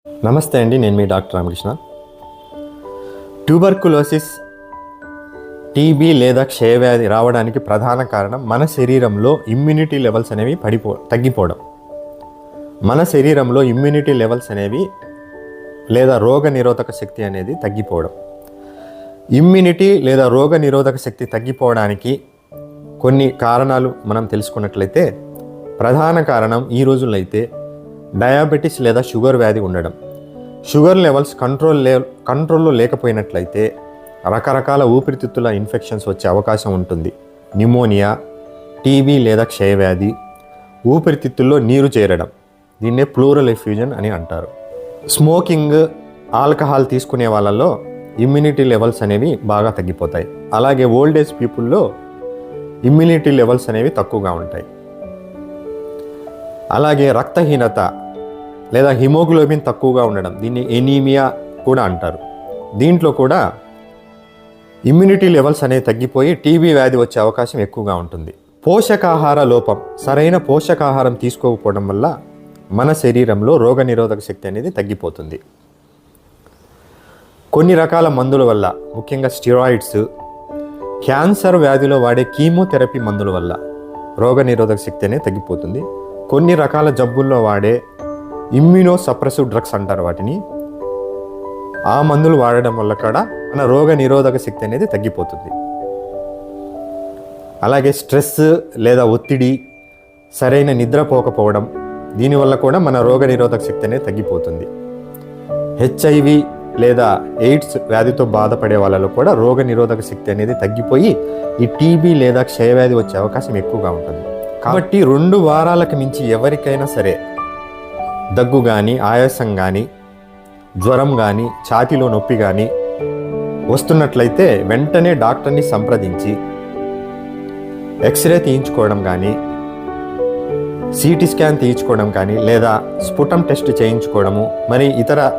నమస్తే అండి, నేను మీ డాక్టర్ రామకృష్ణ. ట్యూబర్కులోసిస్, టీబీ లేదా క్షయవ్యాధి రావడానికి ప్రధాన కారణం మన శరీరంలో ఇమ్యూనిటీ లెవెల్స్ అనేవి తగ్గిపోవడం. మన శరీరంలో ఇమ్యూనిటీ లెవెల్స్ అనేవి లేదా రోగ నిరోధక శక్తి అనేది తగ్గిపోవడం. ఇమ్యూనిటీ లేదా రోగ నిరోధక శక్తి తగ్గిపోవడానికి కొన్ని కారణాలు మనం తెలుసుకున్నట్లయితే, ప్రధాన కారణం ఈ రోజుల్లో అయితే డయాబెటీస్ లేదా షుగర్ వ్యాధి ఉండడం. షుగర్ లెవెల్స్ కంట్రోల్లో లేకపోయినట్లయితే రకరకాల ఊపిరితిత్తుల ఇన్ఫెక్షన్స్ వచ్చే అవకాశం ఉంటుంది. న్యూమోనియా, టీబీ లేదా క్షయవ్యాధి, ఊపిరితిత్తుల్లో నీరు చేరడం, దీన్నే ప్లూరల్ ఎఫ్యూజన్ అని అంటారు. స్మోకింగ్, ఆల్కహాల్ తీసుకునే వాళ్ళలో ఇమ్యూనిటీ లెవెల్స్ అనేవి బాగా తగ్గిపోతాయి. అలాగే ఓల్డ్ ఏజ్ పీపుల్లో ఇమ్యూనిటీ లెవెల్స్ అనేవి తక్కువగా ఉంటాయి. అలాగే రక్తహీనత లేదా హిమోగ్లోబిన్ తక్కువగా ఉండడం, దీన్ని ఎనీమియా కూడా అంటారు. దీంట్లో కూడా ఇమ్యూనిటీ లెవెల్స్ అనేవి తగ్గిపోయి టీబీ వ్యాధి వచ్చే అవకాశం ఎక్కువగా ఉంటుంది. పోషకాహార లోపం, సరైన పోషకాహారం తీసుకోకపోవడం వల్ల మన శరీరంలో రోగనిరోధక శక్తి అనేది తగ్గిపోతుంది. కొన్ని రకాల మందుల వల్ల, ముఖ్యంగా స్టిరాయిడ్స్, క్యాన్సర్ వ్యాధిలో వాడే కీమోథెరపీ మందుల వల్ల రోగనిరోధక శక్తి అనేది తగ్గిపోతుంది. కొన్ని రకాల జబ్బుల్లో వాడే ఇమ్యూనో సప్రెసివ్ డ్రగ్స్ అంటారు వాటిని, ఆ మందులు వాడడం వల్ల కూడా మన రోగ నిరోధక శక్తి అనేది తగ్గిపోతుంది. అలాగే స్ట్రెస్ లేదా ఒత్తిడి, సరైన నిద్రపోకపోవడం, దీనివల్ల కూడా మన రోగ నిరోధక శక్తి అనేది తగ్గిపోతుంది. హెచ్ఐవి లేదా ఎయిడ్స్ వ్యాధితో బాధపడే వాళ్ళలో కూడా రోగ నిరోధక శక్తి అనేది తగ్గిపోయి ఈ టీబీ లేదా క్షయవ్యాధి వచ్చే అవకాశం ఎక్కువగా ఉంటుంది. కాబట్టి 2 వారాలకు మించి ఎవరికైనా సరే దగ్గు కానీ, ఆయాసం కానీ, జ్వరం కానీ, ఛాతీలో నొప్పి కానీ వస్తున్నట్లయితే వెంటనే డాక్టర్ని సంప్రదించి ఎక్స్రే తీయించుకోవడం కానీ, సిటీ స్కాన్ తీయించుకోవడం కానీ, లేదా స్ఫుటం టెస్ట్ చేయించుకోవడము, మరి ఇతర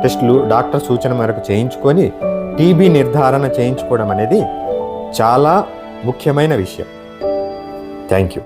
టెస్టులు డాక్టర్ సూచన మేరకు చేయించుకొని టీబీ నిర్ధారణ చేయించుకోవడం అనేది చాలా ముఖ్యమైన విషయం. Thank you.